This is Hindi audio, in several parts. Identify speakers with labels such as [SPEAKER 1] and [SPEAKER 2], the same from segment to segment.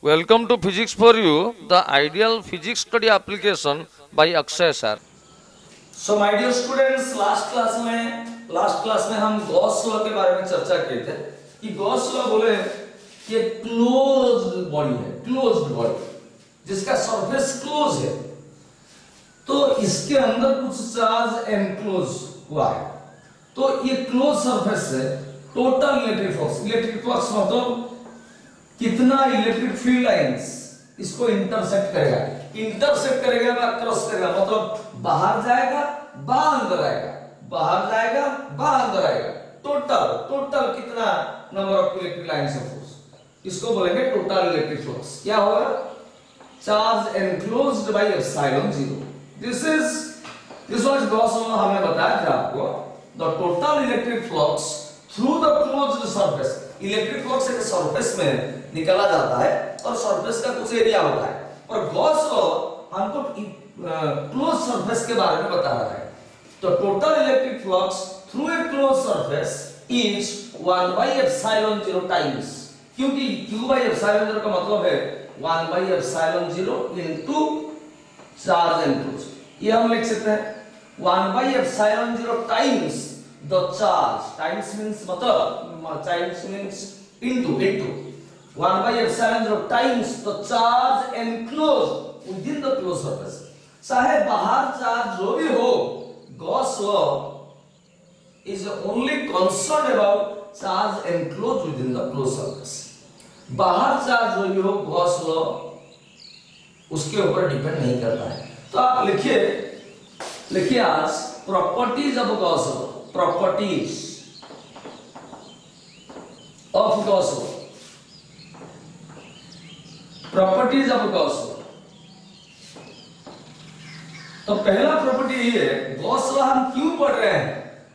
[SPEAKER 1] Welcome to Physics for You, the ideal physics study application by Akshay sir.
[SPEAKER 2] So my dear students, last class में हम गॉस लॉ के बारे में चर्चा किए थे कि गॉस लॉ बोले कि एक क्लोज्ड बॉडी है, क्लोज्ड बॉडी जिसका सरफेस क्लोज है, तो इसके अंदर कुछ चार्ज एनक्लोज हुआ है। तो ये क्लोज सरफेस से टोटल इलेक्ट्रिक फ्लक्स मतलब कितना इलेक्ट्रिक फील्ड लाइंस इसको इंटरसेक्ट करेगा या क्रॉस करेगा, मतलब बाहर जाएगा बाहर अंदर आएगा, बाहर जाएगा बाहर अंदर आएगा, टोटल कितना number of electric lines of force, इसको बोलेंगे टोटल इलेक्ट्रिक फ्लक्स। क्या होगा? Charge enclosed by epsilon 0। This was Gauss law, हमने बताया था आपको, the total electric flux through the closed surface. Electric flux एक सरफेस में निकाला जाता है और सरफेस का कुछ एरिया होता है, और गॉस लॉ हमको क्लोज सरफेस के बारे में बता रहा है। तो total electric flux through a close surface is 1 by epsilon 0 times, क्योंकि q by epsilon 0 का मतलब है 1 by epsilon 0 into charge enclose. ये हम लिख सकते हैं 1 by epsilon 0 times the charge, times means मतलब times means into 1 by epsilon 0 times the charge enclosed within the closed surface। चाहे बाहर चार्ज जो भी हो, Gauss law is only concerned about charge enclosed within the closed surface। बाहर चार्ज जो भी हो, गॉस लॉ उसके ऊपर डिपेंड नहीं करता है। तो आप लिखिए आज properties of Gauss law, properties of Gauss law, properties of Gauss law. तो पहला प्रॉपर्टी ये है, गॉस लॉ हम क्यों पढ़ रहे हैं,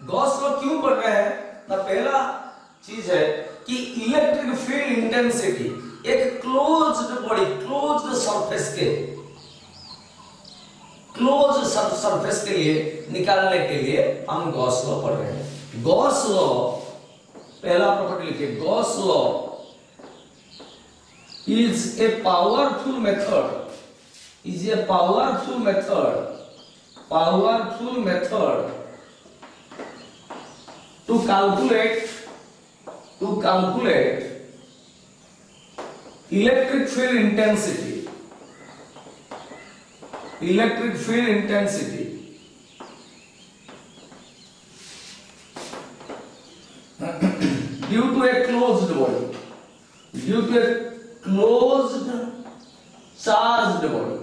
[SPEAKER 2] गॉस लॉ क्यों पढ़ रहे हैं ना, पहला चीज है कि इलेक्ट्रिक फील्ड इंटेंसिटी एक क्लोज्ड बॉडी, क्लोज्ड सरफेस के लिए निकालने के लिए हम गॉस लॉ पढ़ रहे हैं। गॉस लॉ पहला प्रॉपर्टी लिखिए, Gauss law is a powerful method to calculate electric field intensity due to a closed body, due to a closed charged body।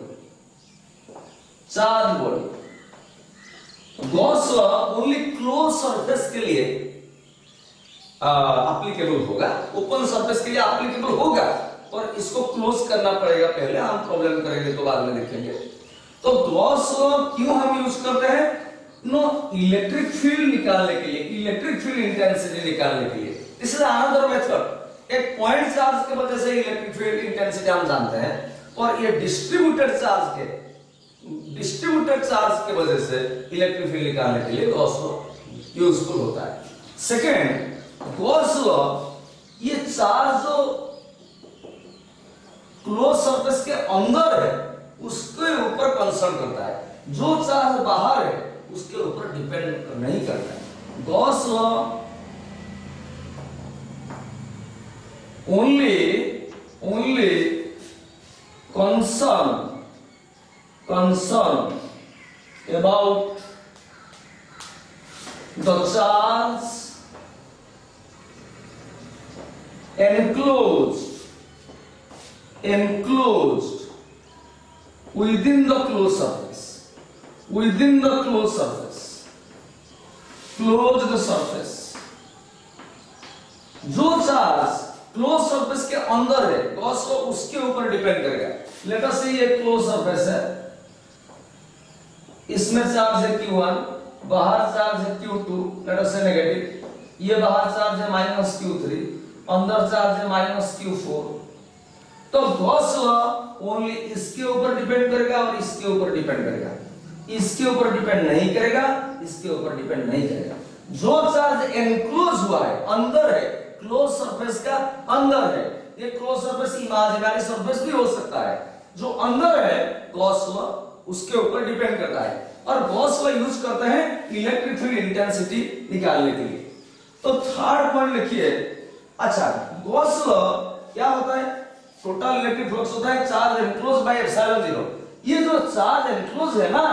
[SPEAKER 2] Gauss law only close surface के लिए एप्लीकेबल होगा, ओपन सरफेस के लिए एप्लीकेबल होगा, और इसको क्लोज करना पड़ेगा पहले, हम प्रॉब्लम करेंगे तो बाद में देखेंगे। तो गॉस लॉ क्यों हम यूज करते हैं? इलेक्ट्रिक फील्ड निकालने के लिए, इलेक्ट्रिक फील्ड इंटेंसिटी निकालने के लिए। This is another method. एक पॉइंट चार्ज की वजह से इलेक्ट्रिक फील्ड इंटेंसिटी हम जानते हैं, और ये डिस्ट्रीब्यूटेड चार्ज के वजह से इलेक्ट्रिक फील्ड निकालने के लिए गॉस लॉ यूजफुल होता है। सेकेंड, गॉस लॉ ये चार्ज जो क्लोज सरफेस के अंदर है उसके ऊपर कंसर्न करता है, जो चार्ज बाहर है उसके ऊपर डिपेंड नहीं करता है। Gauss law only concern about the charge enclosed within the closed surface, closed surface। जो चार्ज क्लोज सरफेस के अंदर है, गॉस लॉ उसके ऊपर डिपेंड करेगा। लेट अस से ये क्लोज सरफेस है, इसमें चार्ज है Q1, बाहर चार्ज है Q2, लेट अस से नेगेटिव, ये बाहर चार्ज है -Q3, अंदर चार्ज है -Q4। तो गॉस लॉ ओनली इसके ऊपर डिपेंड करेगा और इसके ऊपर डिपेंड करेगा, इसके ऊपर डिपेंड नहीं करेगा, इसके ऊपर डिपेंड नहीं करेगा। जो चार्ज एनक्लोज हुआ है, अंदर है, क्लोज सरफेस का अंदर है, ये क्लोज सरफेस इमेजिनरी सरफेस भी हो सकता है, जो अंदर है गॉस लॉ उसके ऊपर डिपेंड करता है। और गॉस लॉ यूज करते हैं इलेक्ट्रिक फील्ड इंटेंसिटी निकालने के लिए। तो थर्ड पॉइंट लिखिए। अच्छा, गॉस लॉ क्या होता है? टोटल इलेक्ट्रिक फ्लक्स होता है चार्ज एनक्लोज बाय एप्सिलॉन 0। ये जो चार्ज एनक्लोज है ना,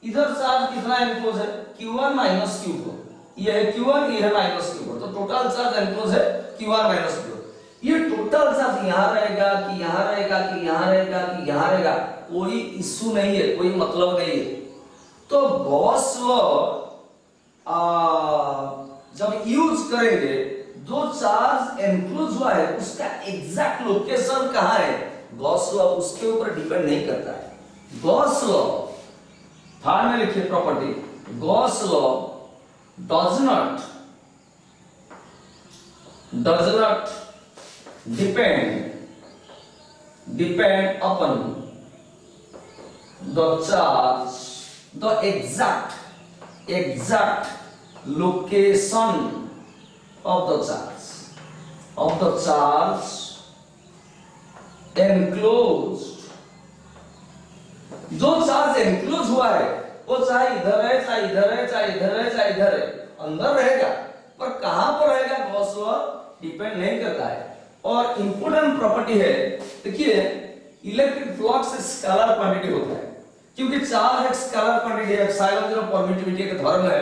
[SPEAKER 2] इधर चार्ज कितना एनक्लोज है? Q1 minus Q4। ये है Q1, ये है माइनस Q4, तो टोटल चार्ज एनक्लोज है Q1 माइनस Q4। ये टोटल चार्ज यहां रहेगा कि यहां रहेगा कि यहां रहेगा कि यहां रहेगा, कोई इश्यू नहीं है, कोई मतलब नहीं है। तो गॉस लॉ जब यूज करेंगे, जो चार्ज एनक्लोज हुआ है उसका एग्जैक्ट लोकेशन कहां है, गॉस लॉ उसके ऊपर डिपेंड नहीं करता है। गॉस लॉ थर्ड में लिखिए property, Gauss law does not depend upon the charge, the exact location of the charge enclosed। जो चार्ज एनक्लोज हुआ है वो चाहे इधर है, चाहे इधर है, चाहे इधर है, चाहे इधर है, अंदर रहेगा, पर कहां पर रहेगा गॉस लॉ डिपेंड नहीं करता है। और इंपॉर्टेंट प्रॉपर्टी है, देखिए इलेक्ट्रिक फ्लक्स स्केलर क्वांटिटी होता है, क्योंकि चार्ज एक स्केलर क्वांटिटी है, एप्सिलॉन 0 परमिटिविटी का धर्म है,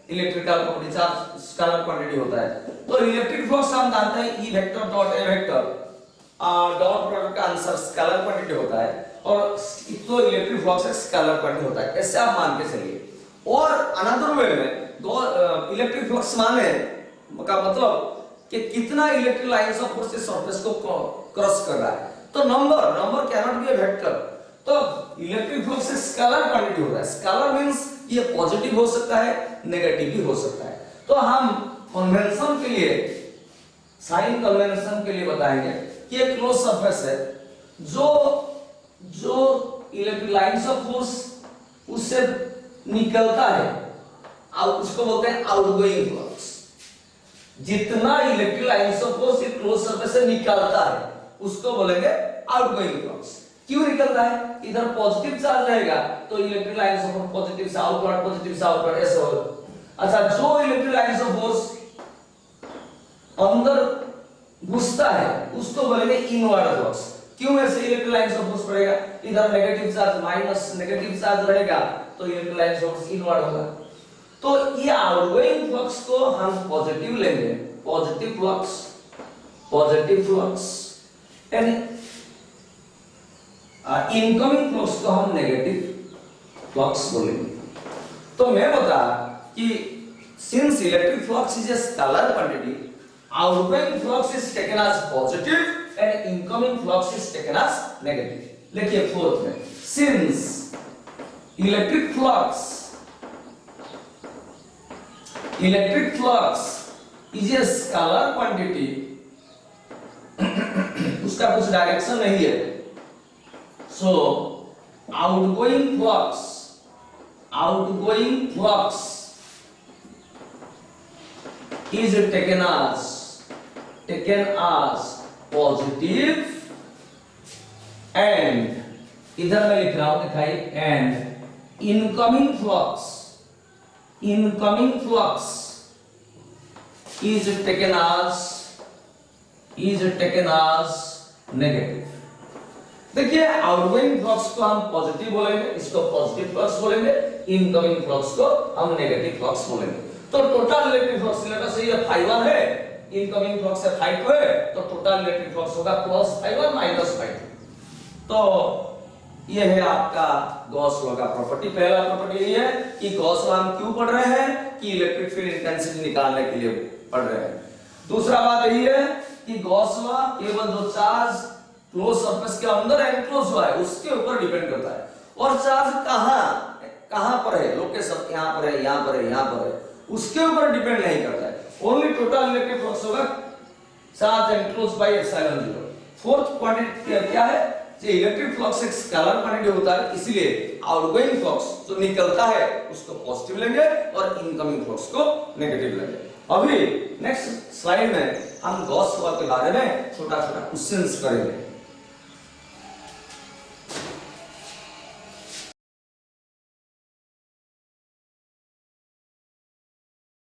[SPEAKER 2] electrical property charge scalar quantity होता है। तो इलेक्ट्रिक फ्लक्स हम जानते हैं E vector dot A vector dot product का आंसर स्केलर क्वांटिटी होता है, और तो इलेक्ट्रिक फ्लक्स एक स्केलर क्वांटिटी होता है, ऐसे आप मान के चलिए। और अनदर वे में इलेक्ट्रिक फ्लक्स माने का मतलब कि कितना electric lines of force surface को क्रॉस कर रहा है। तो number can not be a vector, तो इलेक्ट्रिक फ्लक्स स्केलर क्वांटिटी होता है। स्केलर मींस ये पॉजिटिव हो सकता है, नेगेटिव भी हो सकता है। तो हम कन्वेंशन के लिए, साइन कन्वेंशन के लिए बताएंगे कि ये क्लोज सरफेस है, जो इलेक्ट्रिक लाइंस ऑफ फोर्स उससे निकलता है, और उसको बोलते हैं आउटगोइंग फ्लक्स। जितना इलेक्ट्रिक लाइंस ऑफ फोर्स ये क्लोज सरफेस से निकलता है उसको बोलेंगे आउटगोइंग फ्लक्स। क्यों निकलता है? इधर पॉजिटिव चार्ज रहेगा तो electric lines of force positive से आउटवर्ड, पॉजिटिव से आउटवर्ड ऐसे होगा। अच्छा, जो इलेक्ट्रिक लाइंस ऑफ फोर्स अंदर घुसता है उसको बोलेंगे इनवर्ड फ्लक्स। क्यों ऐसे इलेक्ट्रिक लाइंस ऑफ फोर्स पड़ेगा? इधर negative charge minus negative charge रहेगा तो electric lines of force inward होगा। तो ये आउटगोइंग फ्लक्स को हम पॉजिटिव लेंगे, positive flux and incoming flux को हम नेगेटिव फ्लक्स बोलेंगे। तो मैं बता कि since electric flux is a scalar quantity, outgoing flux is taken as positive and incoming flux is taken as negative। देखिए फोर्थ में, since electric flux is a scalar quantity, उसका कुछ डायरेक्शन नहीं है, so outgoing flux is taken as positive and इधर मैं लिख रहा हूं, दिखाइए, and incoming flux is taken as negative। देखिए आउटगोइंग फ्लक्स को हम पॉजिटिव बोलेंगे, इसको पॉजिटिव फ्लक्स बोलेंगे, इनकमिंग फ्लक्स को हम नेगेटिव फ्लक्स बोलेंगे। तो टोटल इलेक्ट्रिक फ्लक्स लेटर से ये ∅1 है, इनकमिंग फ्लक्स है ∅2 है, तो टोटल इलेक्ट्रिक फ्लक्स होगा प्लस ∅1 माइनस ∅2। तो ये है आपका गॉस लॉ का प्रॉपर्टी। पहला प्रॉपर्टी ये है कि गॉस लॉ हम क्यों पढ़ रहे हैं कि इलेक्ट्रिक फील्ड इंटेंसिटी निकालने के लिए पढ़ रहे हैं। दूसरा बात यही है कि गॉस लॉ केवल जो चार्ज क्लोज सरफेस के अंदर एनक्लोज हुआ है उसके ऊपर डिपेंड करता है, और चार्ज कहां पर है, लोकेशन यहां पर है, यहां पर है, यहां पर है, उसके ऊपर डिपेंड नहीं करता है। ओनली टोटल इलेक्ट्रिक फ्लक्स होगा charge enclose by epsilon 0। Fourth quantity क्या है? ये इलेक्ट्रिक फ्लक्स एक स्केलर क्वांटिटी होता है, इसलिए आउटगोइंग फ्लक्स जो निकलता है उसको पॉजिटिव लेंगे और इनकमिंग फ्लक्स को नेगेटिव लेंगे। अभी नेक्स्ट स्लाइड में हम गॉस लॉ के बारे में छोटा छोटा क्वेश्चंस करेंगे।